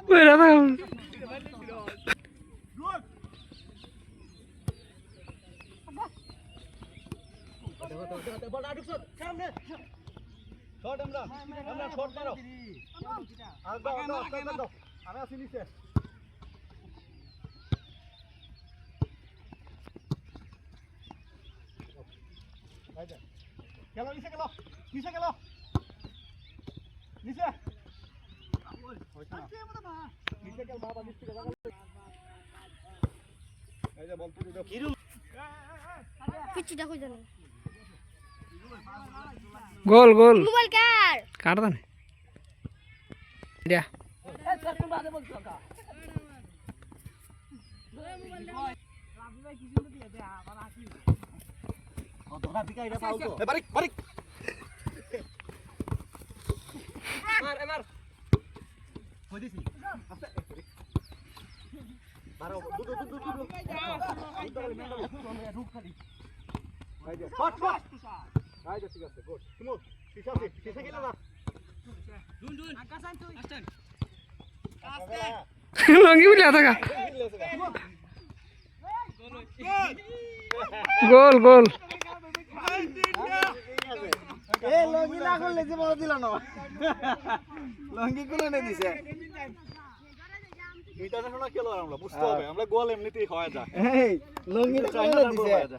Wala na. Shot আমরা shot মারো আর দাও আমি আসি নিচে গেল নিচে গেল নিচে নিচে গেল বাবা নিচে গেল এই যে বল তুই দাও কিরু পিচ্ছি দেখো জানো গোল গোল মোবাইল কার কাট দানে দিয়া ঠিক আছে গুড স্মুথ ঠিক আছে ঠিক গেল না লঙ্গি বলে থাকা গোল গোল এ লঙ্গি না করলে যে বল দিল না লঙ্গি কোনে নে দিছে ইন্টারন্যাশনাল খেলোয়াড় আমরা বুঝতে হবে আমরা গোল এমনিতেই হয়ে যায় এই লঙ্গি কোনে দিছে